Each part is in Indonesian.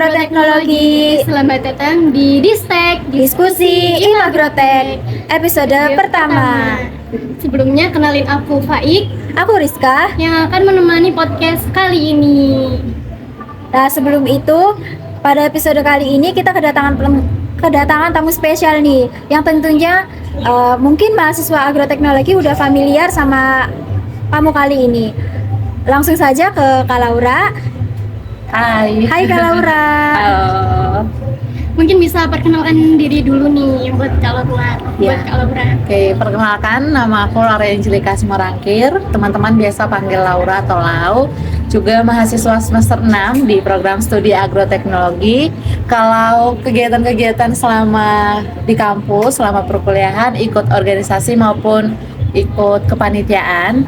Agroteknologi. Selamat datang di Distek Diskusi Imagrotek episode pertama. Sebelumnya kenalin aku Faik Aku Rizka. yang akan menemani podcast kali ini. Nah, sebelum itu, pada episode kali ini kita kedatangan tamu spesial nih, yang tentunya mungkin mahasiswa agroteknologi udah familiar sama tamu kali ini. Langsung saja ke Kak Laura. Hai Kak Laura. Halo. Mungkin bisa perkenalkan diri dulu nih buat Kak Laura. Oke, perkenalkan, nama aku Laura Angelika Simorangkir. Teman-teman biasa panggil Laura atau Lau. Juga mahasiswa semester 6 di program studi agroteknologi. Kalau kegiatan-kegiatan selama di kampus, selama perkuliahan, ikut organisasi maupun ikut kepanitiaan.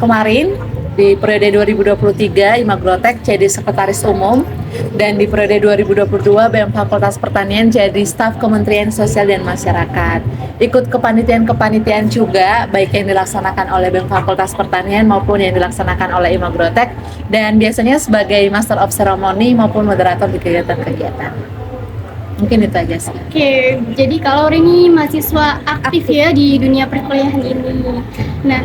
Kemarin di periode 2023 Imagrotek jadi sekretaris umum, dan di periode 2022 BEM Fakultas Pertanian jadi staf Kementerian Sosial dan Masyarakat. Ikut kepanitiaan juga, baik yang dilaksanakan oleh BEM Fakultas Pertanian maupun yang dilaksanakan oleh Imagrotek, dan biasanya sebagai Master of Ceremony maupun moderator di kegiatan-kegiatan. Mungkin itu aja sih. Oke, jadi kalau ini mahasiswa aktif ya di dunia perkuliahan ini. Nah,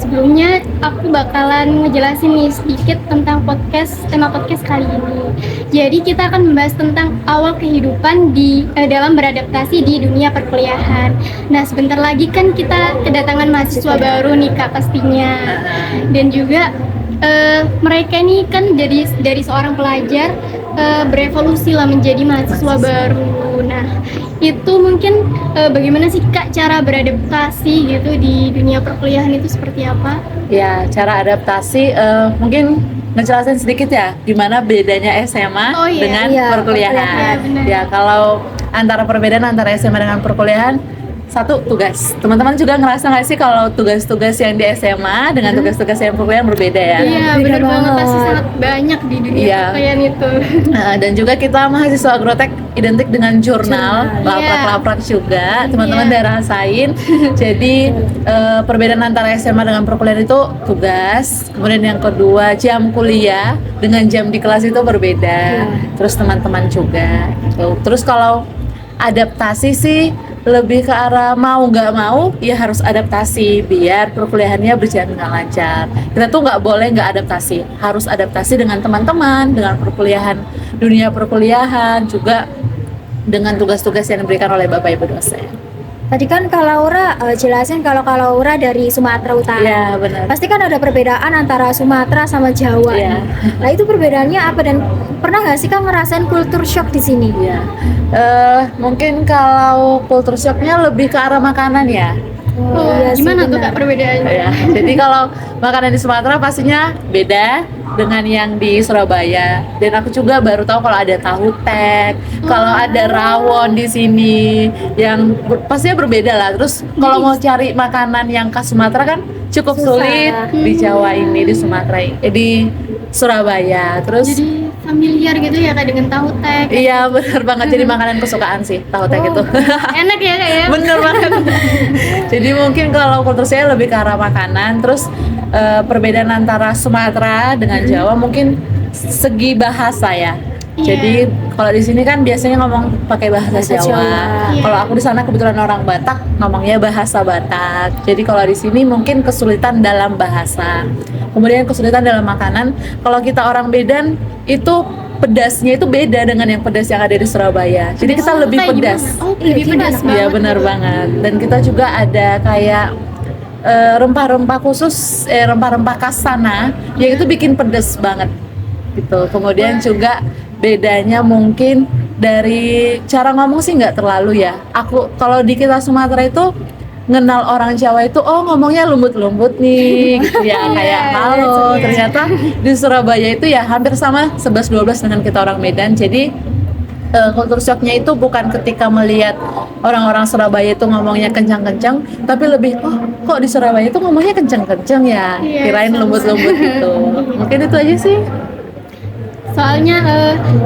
sebelumnya aku bakalan ngejelasin nih sedikit tentang tema podcast kali ini. Jadi kita akan membahas tentang awal kehidupan dalam beradaptasi di dunia perkuliahan. Nah, sebentar lagi kan kita kedatangan mahasiswa baru nih Kak pastinya. Dan juga mereka ini kan dari seorang pelajar berevolusi lah menjadi mahasiswa baru. Nah, itu mungkin bagaimana sih Kak cara beradaptasi gitu di dunia perkuliahan itu seperti apa? Ya, cara adaptasi mungkin ngejelasin sedikit ya, gimana bedanya SMA dengan perkuliahan. Ya, kalau perbedaan antara SMA dengan perkuliahan, satu, tugas. Teman-teman juga ngerasa nggak sih kalau tugas-tugas yang di SMA dengan tugas-tugas yang perkuliahan berbeda ya? Iya, benar banget, pasti sangat banyak di dunia perkuliahan itu. Dan juga kita mahasiswa agrotek identik dengan jurnal, laprak-laprak juga. Teman-teman udah rasain. Jadi perbedaan antara SMA dengan perkuliahan itu tugas. Kemudian yang kedua, jam kuliah dengan jam di kelas itu berbeda. Terus teman-teman juga. Terus kalau adaptasi sih lebih ke arah mau nggak mau ya harus adaptasi biar perkuliahannya berjalan dengan lancar. Kita tuh nggak boleh nggak adaptasi, harus adaptasi dengan teman-teman, dengan dunia perkuliahan, juga dengan tugas-tugas yang diberikan oleh Bapak Ibu dosen. Tadi kan Kak Laura jelasin kalau Kak Laura dari Sumatera Utara. Ya, benar. Pasti kan ada perbedaan antara Sumatera sama Jawa. Ya. Nah, itu perbedaannya apa, dan pernah nggak sih Kak ngerasain culture shock di sini? Ya. Mungkin kalau culture shocknya lebih ke arah makanan ya. Gimana tuh Kak perbedaannya? Ya, jadi kalau makanan di Sumatera pastinya beda dengan yang di Surabaya. Dan aku juga baru tahu kalau ada tahu tek, kalau ada rawon di sini, yang pastinya berbeda lah. Terus kalau mau cari makanan yang khas Sumatera kan cukup sulit di Jawa ini, di Sumatera, di Surabaya. Terus jadi familiar gitu ya Kak dengan tahu tek. Iya, benar banget, jadi makanan kesukaan sih tahu tek itu. Enak ya Kak ya? Bener banget. Jadi mungkin kalau kultur saya lebih ke arah makanan. Terus perbedaan antara Sumatera dengan Jawa mungkin segi bahasa ya. Jadi kalau di sini kan biasanya ngomong pakai bahasa Jawa. Kalau aku di sana kebetulan orang Batak, ngomongnya bahasa Batak. Jadi kalau di sini mungkin kesulitan dalam bahasa. Kemudian kesulitan dalam makanan. Kalau kita orang Medan itu pedasnya itu beda dengan yang pedas yang ada di Surabaya. Jadi kita lebih pedas. Lebih pedas banget. Iya, benar banget. Dan kita juga ada kayak rempah-rempah khusus, rempah-rempah khas sana yang itu bikin pedas banget gitu. Kemudian juga bedanya mungkin dari cara ngomong sih nggak terlalu ya. Aku kalau di kita Sumatera itu ngenal orang Jawa itu ngomongnya lembut-lembut nih gitu ya, kayak halo. Ternyata di Surabaya itu ya hampir sama 11-12 dengan kita orang Medan. Jadi kultur shocknya itu bukan ketika melihat orang-orang Surabaya itu ngomongnya kencang-kencang, tapi lebih kok di Surabaya itu ngomongnya kencang-kencang ya, kirain lembut-lembut gitu. Mungkin itu aja sih. Soalnya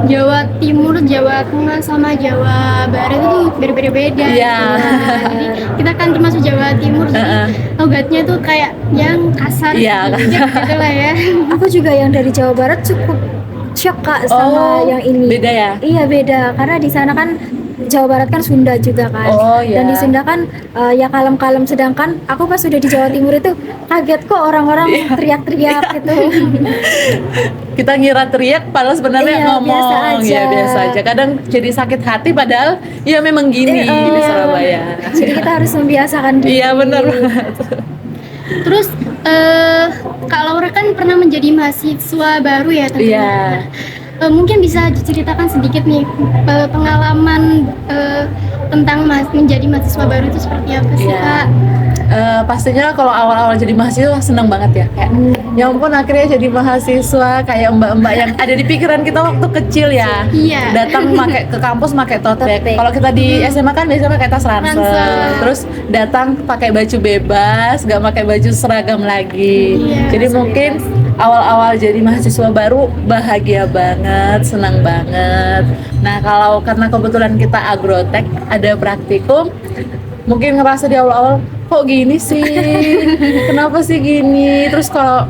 Jawa Timur, Jawa Tengah sama Jawa Barat itu berbeda-beda. Iya. Jadi kita kan termasuk Jawa Timur, jadi logatnya tuh kayak yang kasar, Iya, gitu lah ya. Aku juga yang dari Jawa Barat cukup shock Kak sama yang ini. Beda ya? Iya beda, karena di sana kan Jawa Barat kan Sunda juga kan. Oh, iya. Dan di Sunda kan ya kalem-kalem, sedangkan aku pas sudah di Jawa Timur itu kaget kok orang-orang teriak-teriak gitu. Kita ngira teriak padahal sebenarnya Iya, ngomong biasa aja. ya biasa aja. Kadang jadi sakit hati padahal ya memang gini di Surabaya. Jadi kita harus membiasakan diri. Iya benar banget. Terus Kak Laura kan pernah menjadi mahasiswa baru ya tentunya. Iya. Mungkin bisa diceritakan sedikit nih pengalaman tentang menjadi mahasiswa baru itu seperti apa sih Iya. Kak? Pastinya kalau awal-awal jadi mahasiswa seneng banget ya, kayak ya ampun akhirnya jadi mahasiswa, kayak mbak-mbak yang ada di pikiran kita waktu kecil ya. Iya. Datang ke kampus pakai tote bag. Tote bag. Kalau kita di SMA kan biasanya pakai tas ransel. Ransel. Terus datang pakai baju bebas, nggak pakai baju seragam lagi. Iya, Jadi mungkin awal-awal jadi mahasiswa baru bahagia banget, senang banget. Nah kalau karena kebetulan kita agrotek ada praktikum, mungkin ngerasa di awal-awal kok gini sih, kenapa sih gini. Terus kalau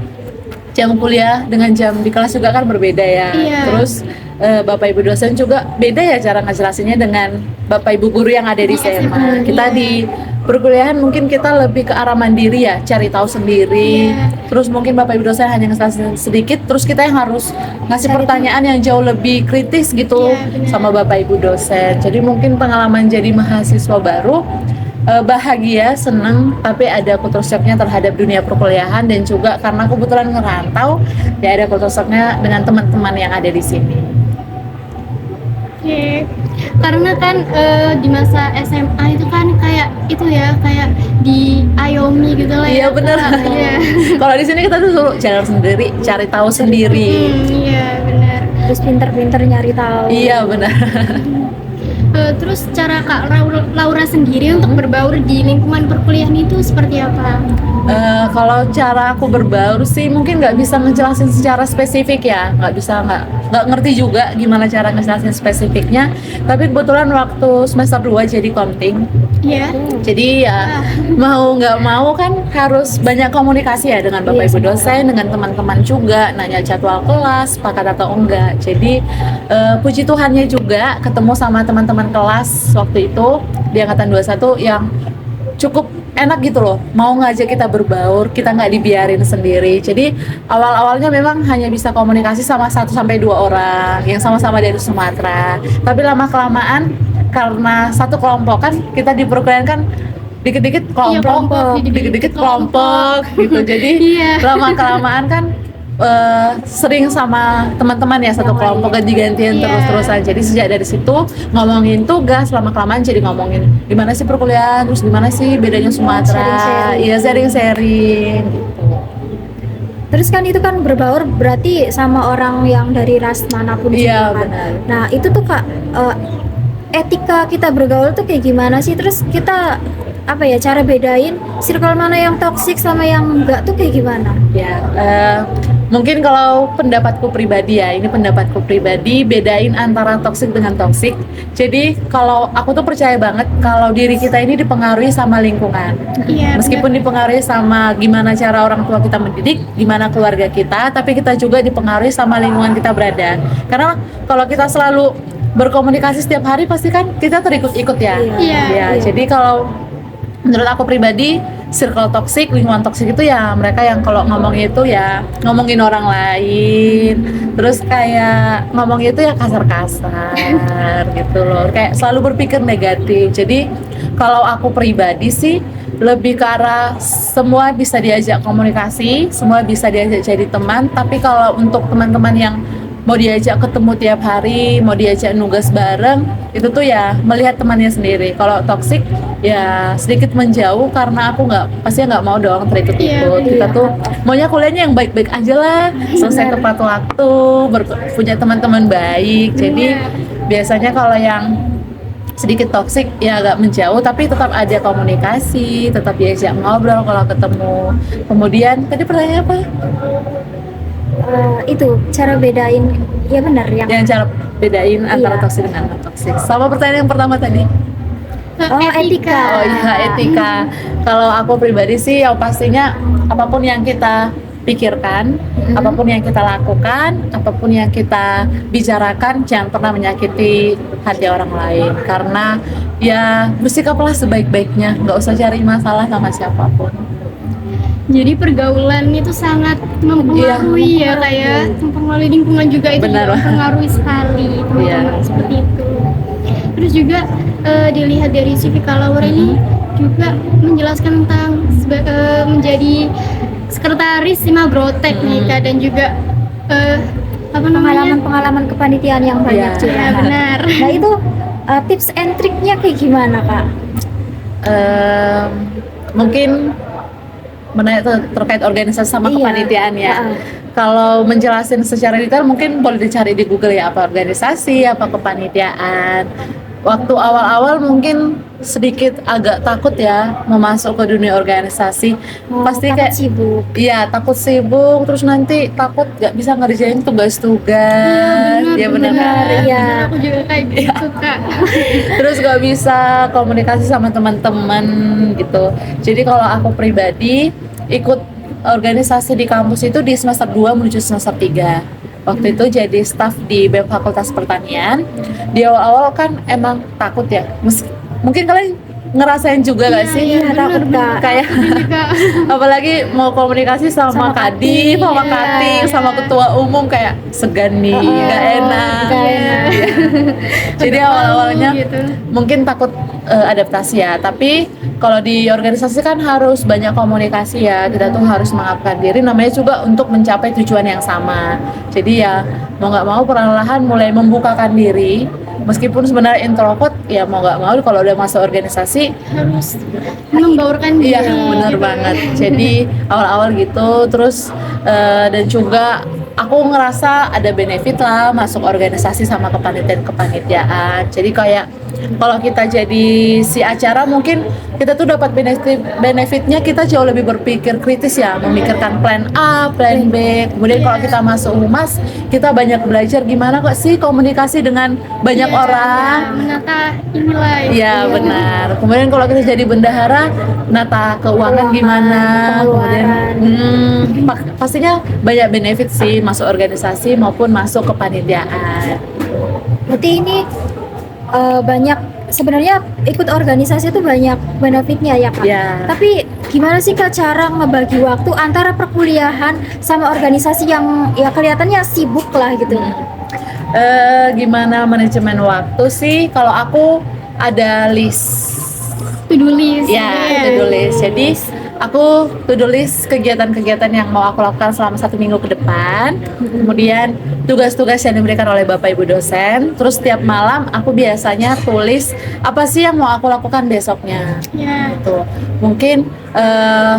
jam kuliah dengan jam di kelas juga kan berbeda ya. Iya. Terus bapak ibu dosen juga beda ya cara ngejelasinnya dengan bapak ibu guru yang ada di SMA. Kita di perkuliahan mungkin kita lebih ke arah mandiri ya, cari tahu sendiri. Iya. Terus mungkin bapak ibu dosen hanya ngejelasin sedikit, terus kita yang harus ngasih pertanyaan yang jauh lebih kritis gitu Iya, benar. sama bapak ibu dosen. Jadi mungkin pengalaman jadi mahasiswa baru bahagia, seneng, tapi ada culture shocknya terhadap dunia perkuliahan, dan juga karena kebetulan ngerantau ya ada culture shocknya dengan teman-teman yang ada di sini. Oke. Karena kan di masa SMA itu kan kayak itu ya, kayak diayomi gitu lah Iya ya. bener. Kak. Iya. Kalau di sini kita tuh suruh jalan sendiri, cari tahu sendiri. Iya benar. Terus pinter-pinter nyari tahu. Iya benar. Terus cara Kak Laura sendiri untuk berbaur di lingkungan perkuliahan itu seperti apa? Kalau cara aku berbaur sih mungkin nggak bisa ngejelasin secara spesifik ya, nggak ngerti juga gimana cara ngejelasin spesifiknya. Tapi kebetulan waktu semester 2 jadi komting, Iya. jadi ya mau nggak mau kan harus banyak komunikasi ya dengan bapak ibu dosen, dengan teman-teman juga, nanya jadwal kelas, sepakat atau enggak. Jadi puji Tuhannya juga ketemu sama teman-teman kelas waktu itu di angkatan 21 yang cukup enak gitu loh, mau ngajak kita berbaur, kita nggak dibiarin sendiri. Jadi awal-awalnya memang hanya bisa komunikasi sama 1-2 orang yang sama-sama dari Sumatera. Tapi lama-kelamaan karena satu kelompok kan, kita di perkuliahan kan dikit-dikit kelompok, dikit-dikit kelompok gitu. Jadi Iya. lama-kelamaan kan sering sama teman-teman ya satu kelompok ganti-gantian Iya. terus-terusan. Jadi sejak dari situ ngomongin tugas, lama-kelamaan jadi ngomongin gimana sih perkuliahan, terus gimana sih bedanya Sumatera. Sharing-sharing. Iya, sharing-sharing gitu. Terus kan itu kan berbaur berarti sama orang yang dari ras manapun Iya, juga kan. benar. Nah itu tuh Kak, etika kita bergaul tuh kayak gimana sih? Terus kita apa ya, cara bedain circle mana yang toksik sama yang enggak tuh kayak gimana? Ya, mungkin kalau pendapatku pribadi ya, ini pendapatku pribadi, bedain antara toksik dengan toksik. Jadi kalau aku tuh percaya banget kalau diri kita ini dipengaruhi sama lingkungan. Iya. Meskipun dipengaruhi sama gimana cara orang tua kita mendidik, gimana keluarga kita, tapi kita juga dipengaruhi sama lingkungan kita berada. Karena kalau kita selalu berkomunikasi setiap hari, pasti kan kita terikut-ikut ya. Iya. Ya, jadi kalau menurut aku pribadi, circle toksik, lingkungan toksik itu ya mereka yang kalau ngomongnya itu ya ngomongin orang lain, terus kayak ngomongnya itu ya kasar-kasar gitu loh, kayak selalu berpikir negatif. Jadi kalau aku pribadi sih lebih ke arah semua bisa diajak komunikasi, semua bisa diajak jadi teman, tapi kalau untuk teman-teman yang mau diajak ketemu tiap hari, mau diajak nugas bareng, itu tuh ya melihat temannya sendiri. Kalau toksik ya sedikit menjauh, karena aku pastinya nggak mau dong terikut-ikut. Iya, Kita tuh maunya kuliahnya yang baik-baik aja lah, selesai tepat waktu, punya teman-teman baik. Jadi biasanya kalau yang sedikit toksik ya agak menjauh, tapi tetap ada komunikasi, tetap diajak ngobrol kalau ketemu. Kemudian tadi pertanyaan apa? Itu cara bedain, ya benar yang Yang cara bedain antara Iya. toksik dengan non toksik. Sama pertanyaan yang pertama tadi. etika. Oh iya, etika. Kalau aku pribadi sih ya pastinya apapun yang kita pikirkan, apapun yang kita lakukan, apapun yang kita bicarakan, jangan pernah menyakiti hati orang lain. Karena ya bersikaplah sebaik-baiknya, nggak usah cari masalah sama siapapun. Jadi pergaulan itu sangat mempengaruhi ya kayak mempengaruhi lingkungan juga itu Benar. juga mempengaruhi sekali teman-teman Iya. seperti itu. Terus juga dilihat dari Civika Laura ini juga menjelaskan tentang menjadi sekretaris Simagrotek nih Kak, dan juga apa namanya? Pengalaman kepanitiaan yang banyak Iya. juga. Ya benar. Nah itu tips and triknya kayak gimana Kak? Mungkin terkait organisasi sama Iya. kepanitiaan ya. Heeh. Kalau menjelasin secara detail mungkin boleh dicari di Google ya, apa organisasi, apa kepanitiaan. Waktu awal-awal mungkin sedikit agak takut ya mau masuk ke dunia organisasi. Pasti Takut kayak sibuk. iya, takut sibuk, terus nanti takut gak bisa ngerjain tugas-tugas. Ya benar. Iya. Aku juga kayak gitu Kak. Terus gak bisa komunikasi sama teman-teman gitu. Jadi kalau aku pribadi ikut organisasi di kampus itu di semester 2 menuju semester 3. Waktu itu jadi staf di BEM Fakultas Pertanian. Di awal-awal kan emang takut ya. Mungkin kalian ngerasain juga gak sih? Iya, takut, Kak. Kayak apalagi mau komunikasi sama Kadif, sama iya. Kating, sama ketua umum kayak segan nih, gak enak. Gak enak. Iya. Jadi awal-awalnya gitu. mungkin takut adaptasi ya, tapi kalau di organisasi kan harus banyak komunikasi ya, kita tuh harus mengabdikan diri, namanya juga untuk mencapai tujuan yang sama. Jadi ya mau nggak mau perlahan mulai membukakan diri, meskipun sebenarnya introvert ya mau nggak mau kalau udah masuk organisasi Harus membaurkan diri. iya benar gitu. banget. Jadi awal-awal gitu, terus dan juga aku ngerasa ada benefit lah masuk organisasi sama kepanitiaan. Jadi kayak kalau kita jadi si acara mungkin kita tuh dapat benefitnya, kita jauh lebih berpikir kritis ya, memikirkan plan A, plan B. Kemudian kalau kita masuk humas, kita banyak belajar gimana kok sih komunikasi dengan banyak Iya, orang. iya, menata inilah. Iya benar. Kemudian kalau kita jadi bendahara, nata keuangan gimana, kemudian pastinya banyak benefit sih masuk organisasi maupun masuk kepanitiaan. Berarti ini banyak sebenarnya ikut organisasi itu banyak benefitnya ya Kak. Ya. Tapi gimana sih Kak cara ngebagi waktu antara perkuliahan sama organisasi yang ya kelihatannya sibuk lah gitu. Gimana manajemen waktu sih? Kalau aku ada list. To-do list. Ya, to-do list. Jadi aku to-do list kegiatan-kegiatan yang mau aku lakukan selama 1 minggu ke depan. Kemudian tugas-tugas yang diberikan oleh Bapak Ibu dosen. Terus setiap malam aku biasanya tulis apa sih yang mau aku lakukan besoknya. Ya. Gitu. Mungkin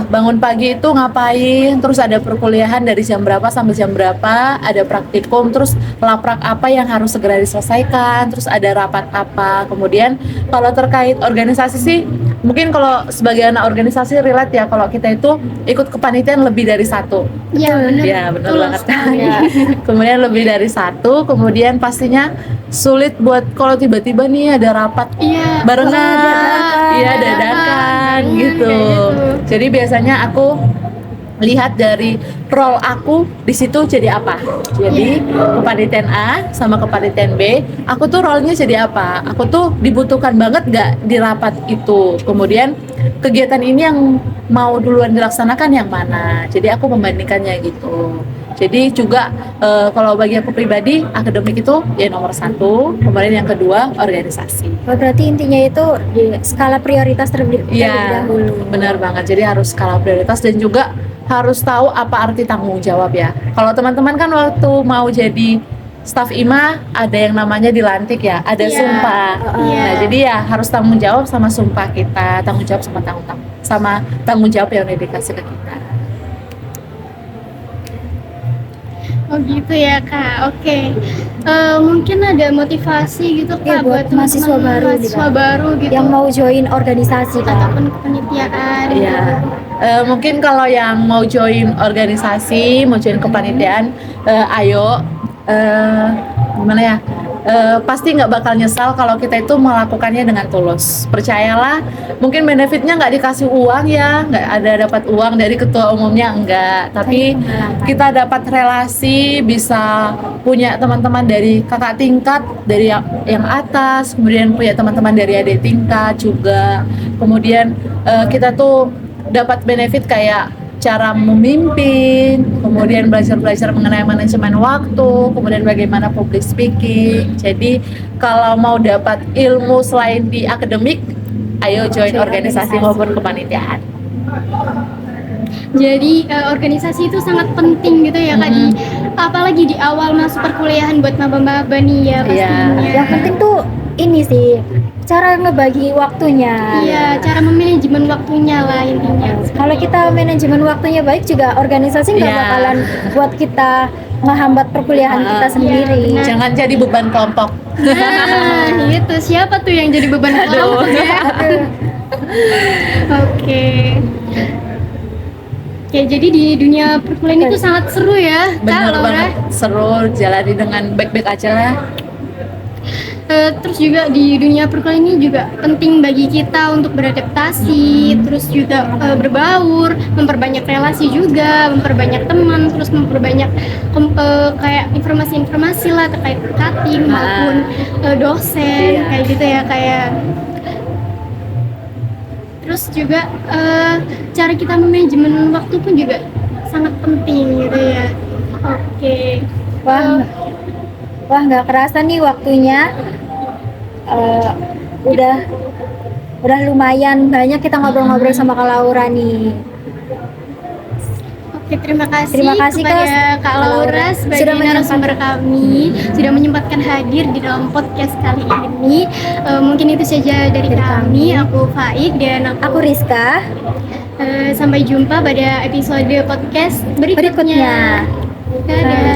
bangun pagi itu ngapain, terus ada perkuliahan dari jam berapa sampai jam berapa, ada praktikum, terus laprak apa yang harus segera diselesaikan, terus ada rapat apa. Kemudian kalau terkait organisasi sih, mungkin kalau sebagai anak organisasi relate ya, kalau kita itu ikut kepanitiaan lebih dari satu. Ya benar. Ya benar Betul banget. sekali. Ya. Kemudian lebih dari satu, kemudian pastinya sulit buat kalau tiba-tiba nih ada rapat Iya. barengan, iya dadakan gitu. Jadi biasanya aku lihat dari role aku di situ jadi apa. Jadi kepanitiaan A sama kepanitiaan B, aku tuh role-nya jadi apa? Aku tuh dibutuhkan banget gak di rapat itu? Kemudian kegiatan ini yang mau duluan dilaksanakan yang mana? Jadi aku membandingkannya gitu. Jadi juga kalau bagi aku pribadi, akademik itu ya nomor 1, kemudian yang kedua organisasi. Berarti intinya itu di skala prioritas terlebih Iya, dahulu. benar banget. Jadi harus skala prioritas dan juga harus tahu apa arti tanggung jawab ya. Kalau teman-teman kan waktu mau jadi staf IMA ada yang namanya dilantik ya, ada Iya. sumpah. Iya. Nah, jadi ya harus tanggung jawab sama sumpah kita, tanggung jawab sama tanggung jawab yang udah dikasih ke kita. Oh gitu ya Kak, oke. Mungkin ada motivasi gitu Iya, Kak buat mahasiswa teman-teman baru mahasiswa gitu. baru gitu Yang mau join organisasi Kak. ataupun kepanitiaan. Iya. Mungkin kalau yang mau join organisasi, mau join kepanitiaan, ayo gimana ya? pasti nggak bakal nyesal kalau kita itu melakukannya dengan tulus. Percayalah, mungkin benefitnya nggak dikasih uang ya, nggak ada dapat uang dari ketua umumnya, enggak, tapi kita dapat relasi, bisa punya teman-teman dari kakak tingkat, dari yang atas, kemudian punya teman-teman dari adik tingkat juga, kemudian kita tuh dapat benefit kayak cara memimpin, kemudian belajar mengenai manajemen waktu, kemudian bagaimana public speaking. Jadi kalau mau dapat ilmu selain di akademik, ayo join organisasi maupun kepanitiaan. Jadi organisasi itu sangat penting gitu ya Kak, apalagi di awal masuk perkuliahan buat maba-maba nih ya pastinya. Yang penting tuh ini sih, cara ngebagi waktunya. Iya, cara memanajemen waktunya lah intinya. Kalau kita manajemen waktunya baik juga organisasi nggak Iya. bakalan buat kita ngehambat perkuliahan kita sendiri. benar. Jangan jadi beban kelompok. Nah, itu siapa tuh yang jadi beban kelompok ya? Oke. Oke, jadi di dunia perkuliahan itu sangat seru ya, Kak Bener Laura. banget, seru, jalani dengan baik-baik aja lah. Terus juga di dunia perkuliahan ini juga penting bagi kita untuk beradaptasi, terus juga berbaur, memperbanyak relasi juga, memperbanyak teman, terus memperbanyak kayak informasi-informasi lah terkait cutting maupun dosen, Iya. kayak gitu ya kayak. Terus juga cara kita manajemen waktu pun juga sangat penting gitu ya. Oke. Wah nggak kerasa nih waktunya. Udah lumayan banyak kita ngobrol-ngobrol sama Kak Laura nih. Oke, terima kasih, Terima kasih, kepada Kak Kak Laura sebagai sudah narasumber kami, sudah menyempatkan hadir di dalam podcast kali ini. Mungkin itu saja dari kami. Aku Faik dan Aku Rizka. sampai jumpa pada episode podcast berikutnya. Berikutnya. Dadah.